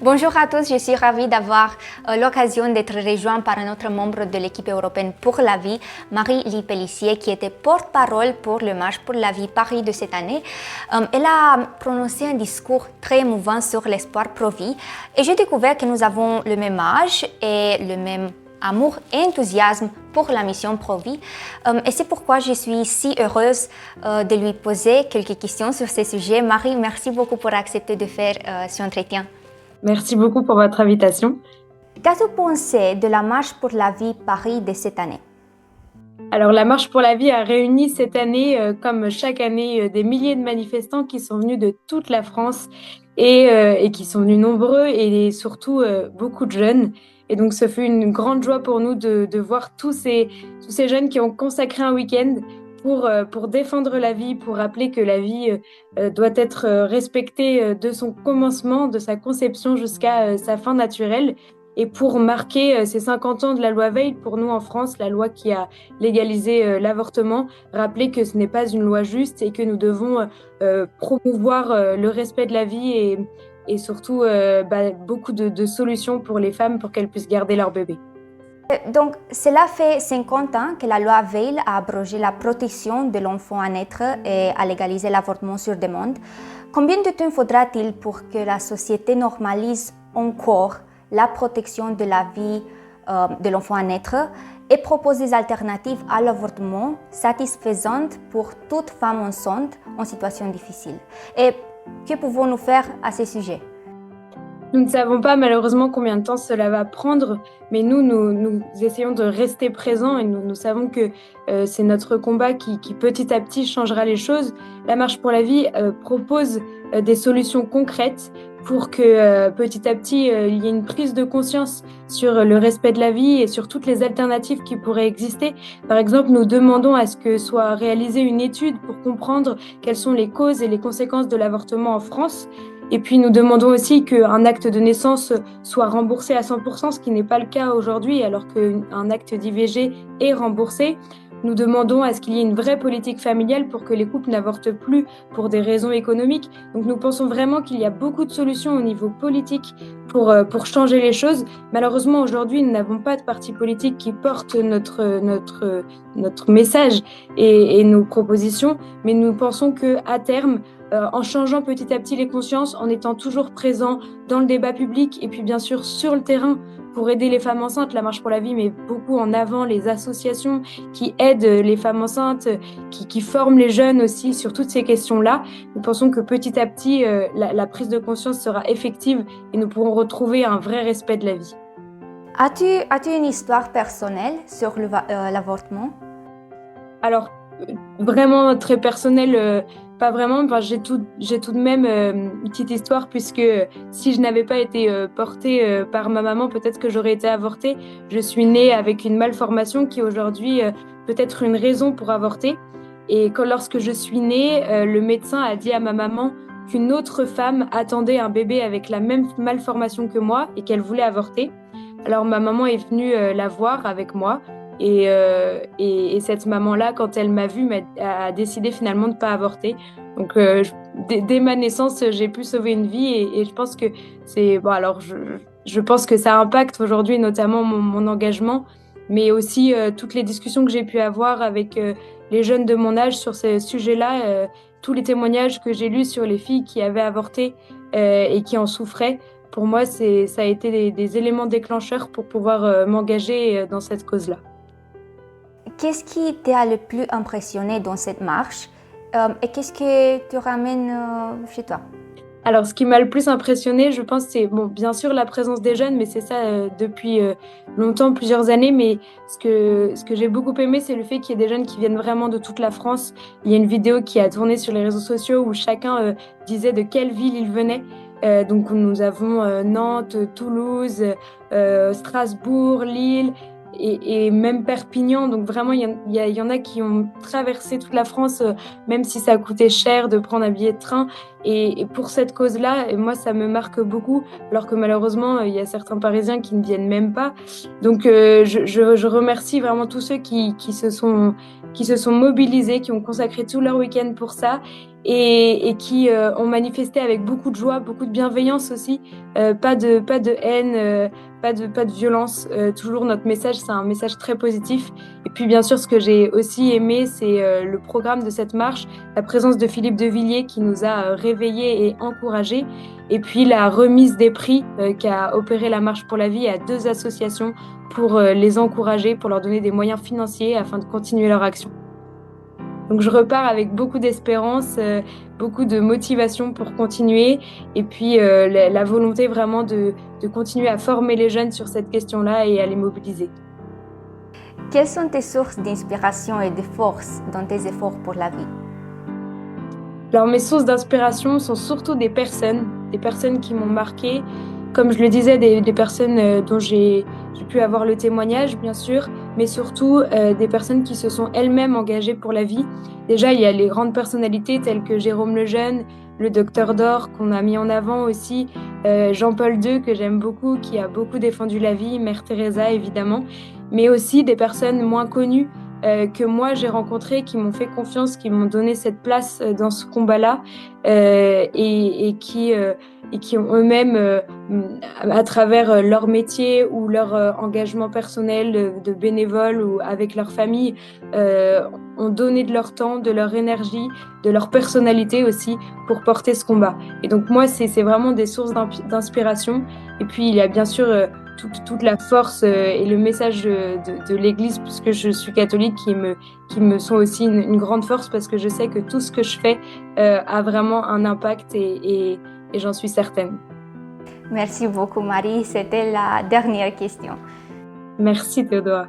Bonjour à tous, je suis ravie d'avoir l'occasion d'être rejointe par un autre membre de l'équipe européenne pour la vie, Marie-Lie Pellissier, qui était porte-parole pour le Marche pour la vie Paris de cette année. Elle a prononcé un discours très émouvant sur l'espoir pro-vie et j'ai découvert que nous avons le même âge et le même amour et enthousiasme pour la mission Pro-Vie. Et c'est pourquoi je suis si heureuse de lui poser quelques questions sur ce sujet. Marie, merci beaucoup pour accepter de faire ce entretien. Merci beaucoup pour votre invitation. Qu'as-tu pensé de la Marche pour la vie Paris de cette année? Alors, la Marche pour la vie a réuni cette année, comme chaque année, des milliers de manifestants qui sont venus de toute la France et qui sont venus nombreux et surtout beaucoup de jeunes. Et donc, ce fut une grande joie pour nous de voir tous ces jeunes qui ont consacré un week-end pour défendre la vie, pour rappeler que la vie doit être respectée de son commencement, de sa conception jusqu'à sa fin naturelle. Et pour marquer ces 50 ans de la loi Veil, pour nous en France, la loi qui a légalisé l'avortement, rappeler que ce n'est pas une loi juste et que nous devons promouvoir le respect de la vie et surtout beaucoup de solutions pour les femmes pour qu'elles puissent garder leur bébé. Donc, cela fait 50 ans que la loi Veil a abrogé la protection de l'enfant à naître et a légalisé l'avortement sur demande. Combien de temps faudra-t-il pour que la société normalise encore la protection de la vie de l'enfant à naître et propose des alternatives à l'avortement satisfaisantes pour toute femme enceinte en situation difficile? Et que pouvons-nous faire à ce sujet? Nous ne savons pas malheureusement combien de temps cela va prendre, mais nous essayons de rester présents et nous savons que c'est notre combat qui petit à petit changera les choses. La Marche pour la vie propose des solutions concrètes pour que petit à petit il y ait une prise de conscience sur le respect de la vie et sur toutes les alternatives qui pourraient exister. Par exemple, nous demandons à ce que soit réalisée une étude pour comprendre quelles sont les causes et les conséquences de l'avortement en France. Et puis nous demandons aussi qu'un acte de naissance soit remboursé à 100%, ce qui n'est pas le cas aujourd'hui, alors qu'un acte d'IVG est remboursé. Nous demandons à ce qu'il y ait une vraie politique familiale pour que les couples n'avortent plus pour des raisons économiques. Donc nous pensons vraiment qu'il y a beaucoup de solutions au niveau politique pour changer les choses. Malheureusement, aujourd'hui, nous n'avons pas de parti politique qui porte notre message et nos propositions, mais nous pensons qu'à terme, en changeant petit à petit les consciences, en étant toujours présent dans le débat public et puis bien sûr sur le terrain pour aider les femmes enceintes. La Marche pour la vie met beaucoup en avant les associations qui aident les femmes enceintes, qui forment les jeunes aussi sur toutes ces questions-là. Nous pensons que petit à petit, la prise de conscience sera effective et nous pourrons retrouver un vrai respect de la vie. As-tu une histoire personnelle sur l'avortement? Alors, vraiment très personnelle, pas vraiment. Enfin, j'ai tout de même une petite histoire puisque si je n'avais pas été portée par ma maman, peut-être que j'aurais été avortée. Je suis née avec une malformation qui aujourd'hui peut être une raison pour avorter. Et lorsque je suis née, le médecin a dit à ma maman qu'une autre femme attendait un bébé avec la même malformation que moi et qu'elle voulait avorter. Alors ma maman est venue la voir avec moi. Et cette maman-là, quand elle m'a vue, a décidé finalement de ne pas avorter. Donc, dès ma naissance, j'ai pu sauver une vie et je pense que c'est... Bon, alors, je pense que ça impacte aujourd'hui notamment mon engagement, mais aussi toutes les discussions que j'ai pu avoir avec les jeunes de mon âge sur ce sujet-là, tous les témoignages que j'ai lus sur les filles qui avaient avorté et qui en souffraient. Pour moi, ça a été des éléments déclencheurs pour pouvoir m'engager dans cette cause-là. Qu'est-ce qui t'a le plus impressionné dans cette marche et qu'est-ce que tu ramènes chez toi? Alors, ce qui m'a le plus impressionné, je pense, c'est bien sûr la présence des jeunes, mais c'est ça depuis longtemps, plusieurs années. Mais ce que j'ai beaucoup aimé, c'est le fait qu'il y ait des jeunes qui viennent vraiment de toute la France. Il y a une vidéo qui a tourné sur les réseaux sociaux où chacun disait de quelle ville il venait. Donc, nous avons Nantes, Toulouse, Strasbourg, Lille. Et même Perpignan, donc vraiment il y en a qui ont traversé toute la France, même si ça a coûté cher de prendre un billet de train. Et pour cette cause-là, moi ça me marque beaucoup, alors que malheureusement il y a certains Parisiens qui ne viennent même pas. Donc je remercie vraiment tous ceux qui se sont mobilisés, qui ont consacré tout leur week-end pour ça. et qui ont manifesté avec beaucoup de joie, beaucoup de bienveillance aussi, pas de haine, pas de violence. Toujours notre message, c'est un message très positif. Et puis bien sûr, ce que j'ai aussi aimé, c'est le programme de cette marche, la présence de Philippe de Villiers qui nous a réveillés et encouragés. Et puis la remise des prix qu'a opéré la Marche pour la vie à 2 associations pour les encourager, pour leur donner des moyens financiers afin de continuer leur action. Donc je repars avec beaucoup d'espérance, beaucoup de motivation pour continuer et puis la volonté vraiment de continuer à former les jeunes sur cette question-là et à les mobiliser. Quelles sont tes sources d'inspiration et de force dans tes efforts pour la vie? Alors mes sources d'inspiration sont surtout des personnes qui m'ont marquée. Comme je le disais, des personnes dont j'ai pu avoir le témoignage, bien sûr, mais surtout des personnes qui se sont elles-mêmes engagées pour la vie. Déjà, il y a les grandes personnalités telles que Jérôme Lejeune, le Docteur d'Or qu'on a mis en avant aussi, Jean-Paul II que j'aime beaucoup, qui a beaucoup défendu la vie, Mère Teresa évidemment, mais aussi des personnes moins connues que moi j'ai rencontrées, qui m'ont fait confiance, qui m'ont donné cette place dans ce combat-là et qui ont eux-mêmes, à travers leur métier ou leur engagement personnel de bénévole ou avec leur famille, ont donné de leur temps, de leur énergie, de leur personnalité aussi pour porter ce combat. Et donc moi, c'est vraiment des sources d'inspiration. Et puis il y a bien sûr toute la force et le message de l'Église, puisque je suis catholique, qui me sont aussi une grande force parce que je sais que tout ce que je fais a vraiment un impact et j'en suis certaine. Merci beaucoup Marie, c'était la dernière question. Merci Théodora.